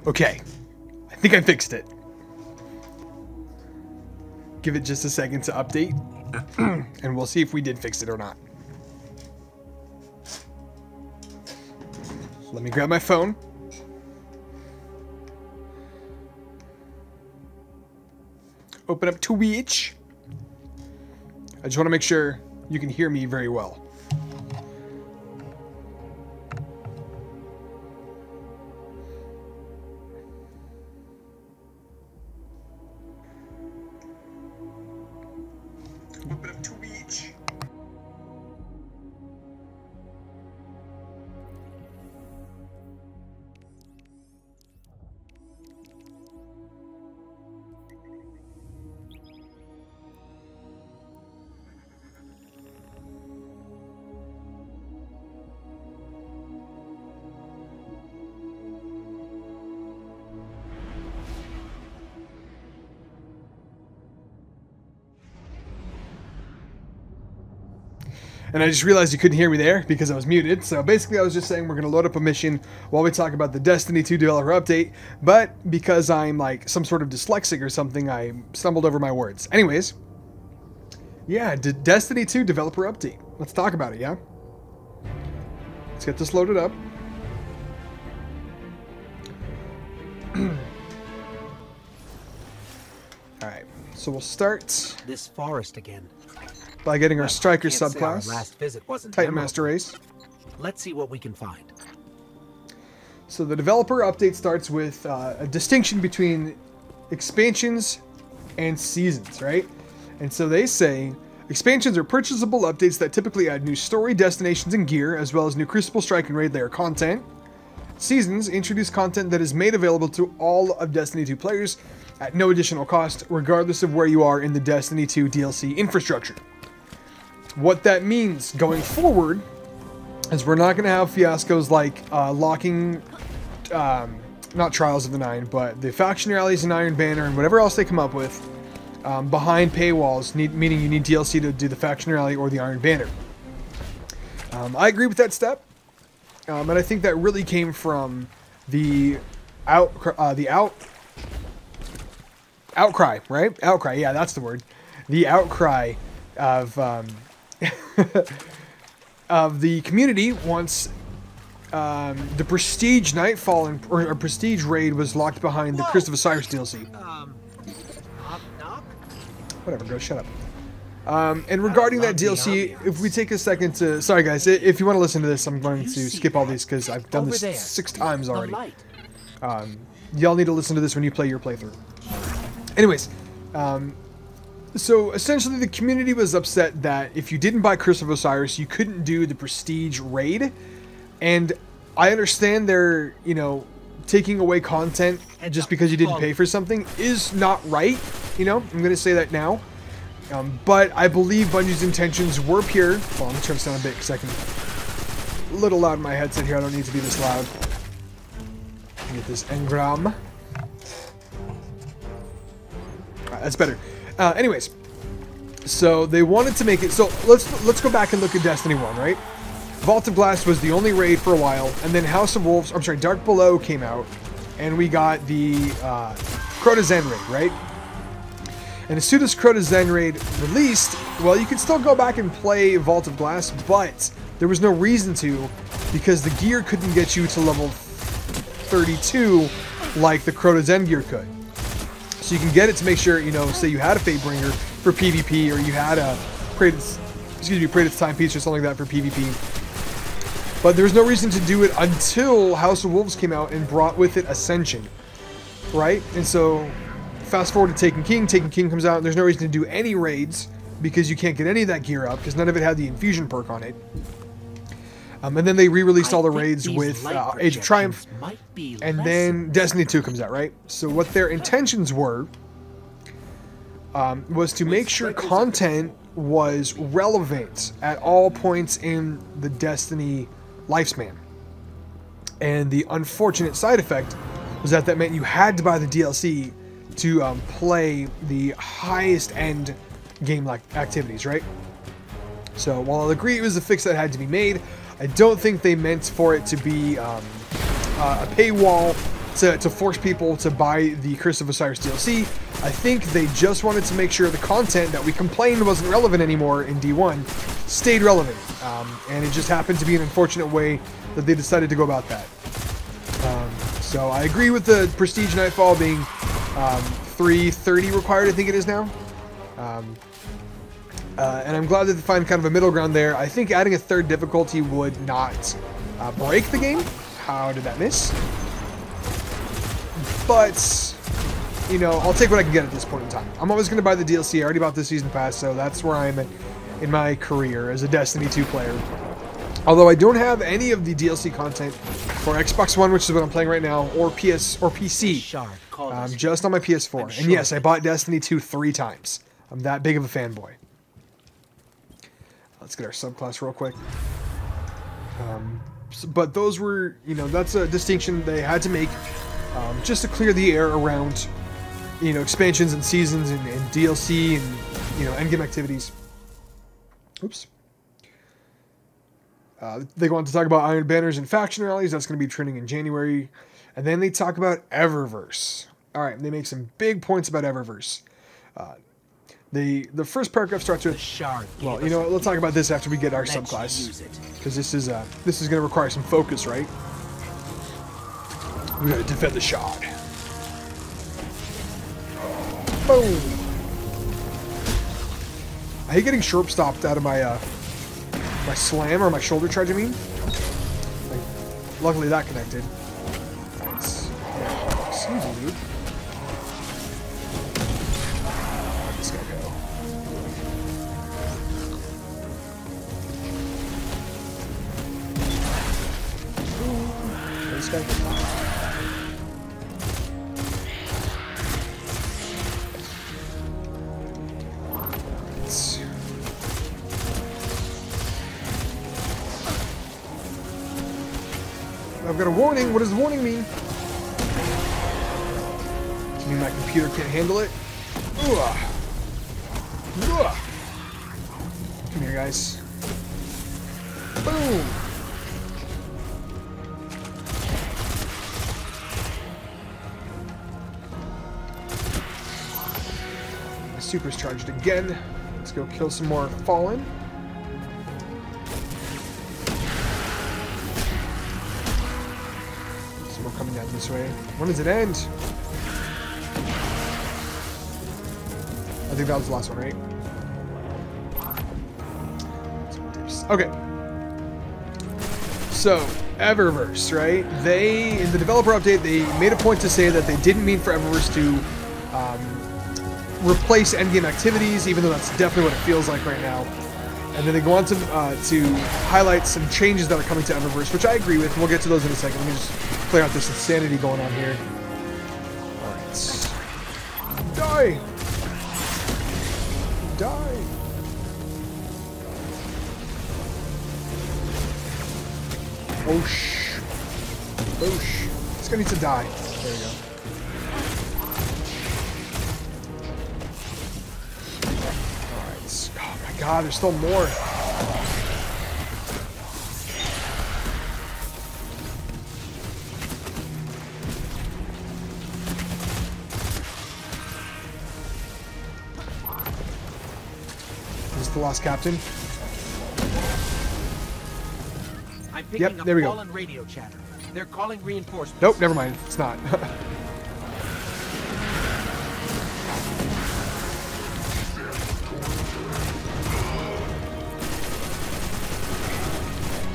Okay, I think I fixed it. Give it just a second to update, and we'll see if we did fix it or not. Let me grab my phone. Open up Twitch. I just want to make sure you can hear me very well. Open up Twitch. And I just realized you couldn't hear me there because I was muted. So basically I was just saying we're going to load up a mission while we talk about the Destiny 2 developer update. But because I'm like some sort of dyslexic or something, I stumbled over my words. Anyways, yeah, Destiny 2 developer update. Let's talk about it, yeah? Let's get this loaded up. Alright, so we'll start this forest again. By getting our Striker subclass, our last visit wasn't Titan memorable. Master Race. Let's see what we can find. So the developer update starts with a distinction between expansions and seasons, right? And so they say, expansions are purchasable updates that typically add new story, destinations, and gear, as well as new Crucible, Strike, and Raid layer content. Seasons introduce content that is made available to all of Destiny 2 players at no additional cost, regardless of where you are in the Destiny 2 DLC infrastructure. What that means going forward is we're not going to have fiascos like locking, not Trials of the Nine, but the Faction Rallies and Iron Banner and whatever else they come up with behind paywalls, meaning you need DLC to do the Faction Rally or the Iron Banner. I agree with that step, and I think that really came from the outcry, right? Outcry, yeah, that's the word. The outcry of of the community once the Prestige Nightfall or Prestige Raid was locked behind the Curse of Osiris DLC. Knock, knock? Whatever, go shut up. And regarding that DLC, if we take a second to... Sorry guys, if you want to listen to this, I'm going to skip all these because I've done this 6 times already. Y'all need to listen to this when you play your playthrough. Anyways, so essentially the community was upset that if you didn't buy Curse of Osiris, you couldn't do the Prestige Raid. And I understand they're, you know, taking away content just because you didn't pay for something is not right. You know, I'm going to say that now. But I believe Bungie's intentions were pure. Well, let me turn this down a bit because I can... A little loud in my headset here. I don't need to be this loud. Get this engram. That's better. Anyways, so they wanted to make it. So let's go back and look at Destiny 1, right? Vault of Glass was the only raid for a while, and then House of Wolves. I'm sorry, Dark Below came out, and we got the Crota Zen raid, right? And as soon as Crota Zen raid released, well, you could still go back and play Vault of Glass, but there was no reason to, because the gear couldn't get you to level 32 like the Crota Zen gear could. So you can get it to make sure, you know, say you had a Fatebringer for PvP, or you had a Praetor's Timepiece or something like that for PvP. But there was no reason to do it until House of Wolves came out and brought with it Ascension, right? And so, fast forward to Taken King. Taken King comes out, and there's no reason to do any raids because you can't get any of that gear up because none of it had the infusion perk on it. And then they re-released all the raids with Age of Triumph, and then Destiny 2 comes out, right? So what their intentions were was to make sure content was relevant at all points in the Destiny lifespan. And the unfortunate side effect was that meant you had to buy the DLC to play the highest end game-like activities, right? So while I'll agree it was a fix that had to be made, I don't think they meant for it to be a paywall to force people to buy the Curse of Osiris DLC. I think they just wanted to make sure the content that we complained wasn't relevant anymore in D1 stayed relevant. And it just happened to be an unfortunate way that they decided to go about that. So I agree with the Prestige Nightfall being 330 required, I think it is now. And I'm glad that they find kind of a middle ground there. I think adding a third difficulty would not break the game. How did that miss? But, you know, I'll take what I can get at this point in time. I'm always going to buy the DLC. I already bought the Season Pass, so that's where I'm at in my career as a Destiny 2 player. Although I don't have any of the DLC content for Xbox One, which is what I'm playing right now, or PS or PC. Just on my PS4. And yes, I bought Destiny 2 3 times. I'm that big of a fanboy. Let's get our subclass real quick. But those were, you know, that's a distinction they had to make just to clear the air around, you know, expansions and seasons and DLC and, you know, endgame activities. Oops. They go on to talk about Iron Banners and faction rallies. That's going to be trending in January. And then they talk about Eververse. All right, they make some big points about Eververse. The first paragraph starts with, well, you know what, let's talk about this after we get our subclass. Because this is going to require some focus, right? We gotta defend the shard. Boom! I hate getting short stopped out of my my slam or my shoulder charge, I mean. Like, luckily that connected. It's easy, dude. Where'd this guy go? Where'd this guy go? I've got a warning. What does the warning mean? Does it mean my computer can't handle it? Ugh. Ugh. Come here, guys. Boom. My super's charged again. Let's go kill some more Fallen. Coming down this way. When does it end? I think that was the last one, right? Okay. So, Eververse, right? They, in the developer update, they made a point to say that they didn't mean for Eververse to replace endgame activities, even though that's definitely what it feels like right now. And then they go on to highlight some changes that are coming to Eververse, which I agree with. We'll get to those in a second. Let me just clear out this insanity going on here. Alright. Die! Die! Oosh. Oosh. This guy needs to die. There we go. Alright. Oh my god, there's still more. The lost captain. I'm picking up there we go. Fallen radio chatter. They're calling reinforcements. Nope, never mind. It's not.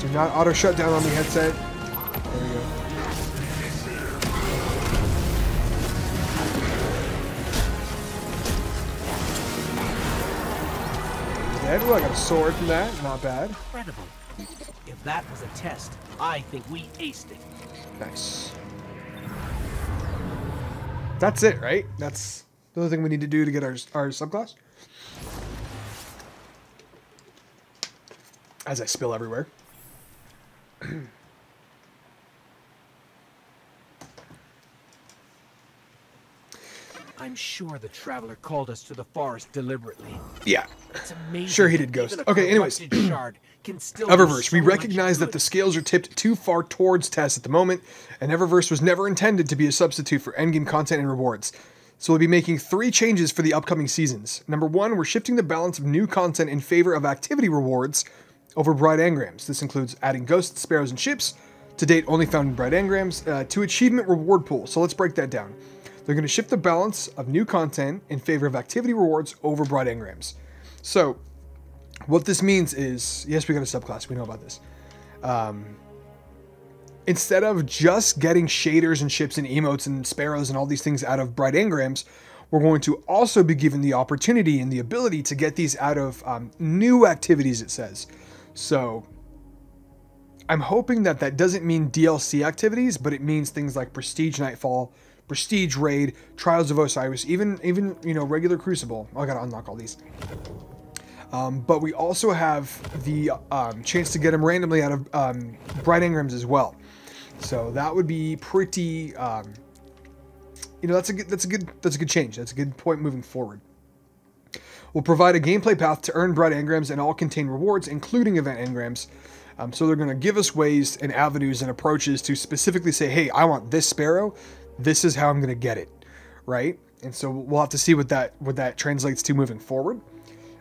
Do not auto shut down on the headset. There we go. Ooh, I got a sword from that. Not bad. Incredible. If that was a test, I think we aced it. Nice. That's it, right? That's the only thing we need to do to get our subclass. As I spill everywhere. I'm sure the Traveler called us to the forest deliberately. Yeah. It's amazing. Sure he did, that Ghost. even a Okay, anyways. corrupted shard can still do Eververse, we so much recognize that good. the scales are tipped too far towards Tess at the moment, and Eververse was never intended to be a substitute for endgame content and rewards. So we'll be making 3 changes for the upcoming seasons. Number 1, we're shifting the balance of new content in favor of activity rewards over Bright Engrams. This includes adding ghosts, sparrows, and ships, to date only found in Bright Engrams, to achievement reward pool. So let's break that down. They're going to shift the balance of new content in favor of activity rewards over Bright Engrams. So what this means is, yes, we got a subclass. We know about this. Instead of just getting shaders and ships and emotes and sparrows and all these things out of Bright Engrams, we're going to also be given the opportunity and the ability to get these out of new activities, it says. So I'm hoping that that doesn't mean DLC activities, but it means things like Prestige Nightfall, Prestige Raid, Trials of Osiris, even you know, regular Crucible. I gotta unlock all these. But we also have the chance to get them randomly out of Bright Engrams as well. So that would be pretty, you know, that's a good change. That's a good point moving forward. We'll provide a gameplay path to earn Bright Engrams and all contain rewards, including event engrams. So they're going to give us ways and avenues and approaches to specifically say, hey, I want this sparrow. This is how I'm going to get it, right? And so we'll have to see what that translates to moving forward.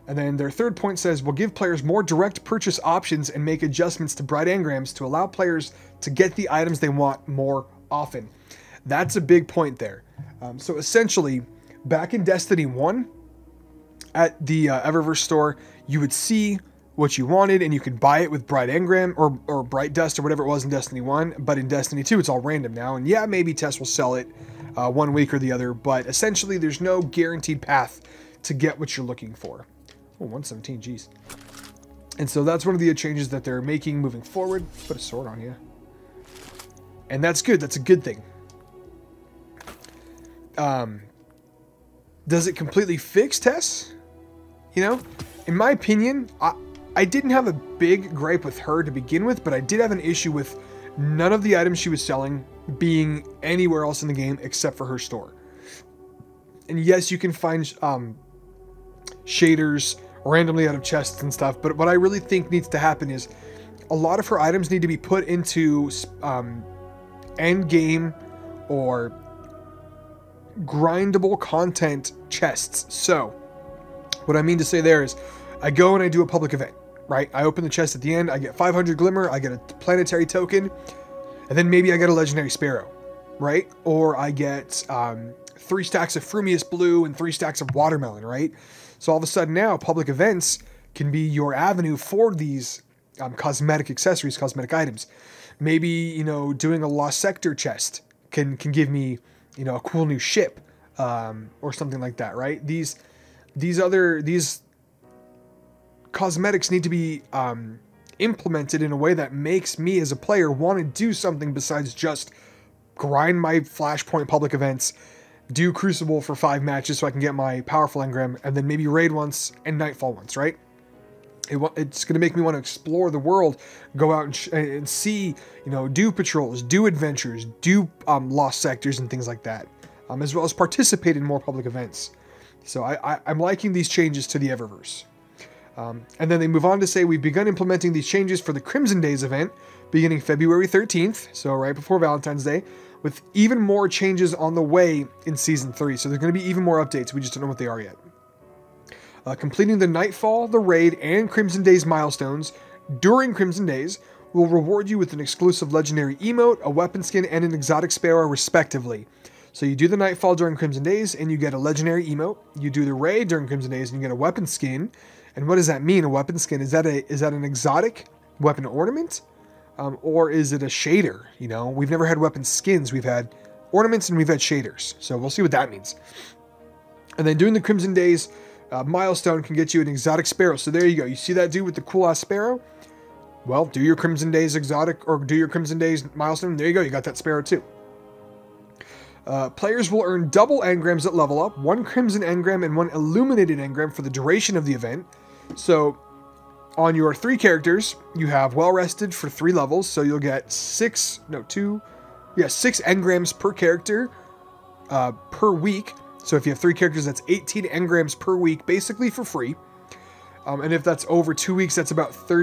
And then their third point says, we'll give players more direct purchase options and make adjustments to Bright Engrams to allow players to get the items they want more often. That's a big point there. So essentially, back in Destiny 1, at the Eververse store, you would see what you wanted and you could buy it with Bright Engram or Bright Dust or whatever it was in Destiny 1. But in Destiny 2, it's all random now. And yeah, maybe Tess will sell it 1 week or the other. But essentially, there's no guaranteed path to get what you're looking for. Oh, 117, geez. And so that's one of the changes that they're making moving forward. Put a sword on you. And that's good. That's a good thing. Does it completely fix Tess? You know, in my opinion, I didn't have a big gripe with her to begin with, but I did have an issue with none of the items she was selling being anywhere else in the game except for her store. And yes, you can find shaders randomly out of chests and stuff, but what I really think needs to happen is a lot of her items need to be put into end game or grindable content chests. So what I mean to say there is I go and I do a public event, right? I open the chest at the end, I get 500 glimmer, I get a planetary token, and then maybe I get a legendary sparrow, right? Or I get 3 stacks of Frumious Blue and 3 stacks of watermelon, right? So all of a sudden now, public events can be your avenue for these cosmetic accessories, cosmetic items. Maybe, you know, doing a Lost Sector chest can give me, you know, a cool new ship or something like that, right? These cosmetics need to be implemented in a way that makes me as a player want to do something besides just grind my Flashpoint public events, do Crucible for 5 matches so I can get my powerful engram, and then maybe raid once and Nightfall once, right? It's going to make me want to explore the world, go out and see, you know, do patrols, do adventures, do lost sectors and things like that, as well as participate in more public events. So I'm liking these changes to the Eververse. And then they move on to say, we've begun implementing these changes for the Crimson Days event beginning February 13th, so right before Valentine's Day, with even more changes on the way in Season 3. So there's going to be even more updates. We just don't know what they are yet. Completing the Nightfall, the Raid, and Crimson Days milestones during Crimson Days will reward you with an exclusive legendary emote, a weapon skin, and an exotic sparrow, respectively. So you do the Nightfall during Crimson Days, and you get a legendary emote. You do the Raid during Crimson Days, and you get a weapon skin. And what does that mean, a weapon skin? Is that an exotic weapon ornament? Or is it a shader? You know, we've never had weapon skins. We've had ornaments and we've had shaders. So we'll see what that means. And then doing the Crimson Days milestone can get you an exotic sparrow. So there you go. You see that dude with the cool ass sparrow? Well, do your Crimson Days exotic or do your Crimson Days milestone. There you go. You got that sparrow too. Players will earn double engrams at level up, 1 crimson engram and 1 illuminated engram for the duration of the event. So on your 3 characters, you have well rested for 3 levels, so you'll get 6 engrams per character per week, So if you have 3 characters, that's 18 engrams per week, basically for free. And if that's over 2 weeks, that's about 30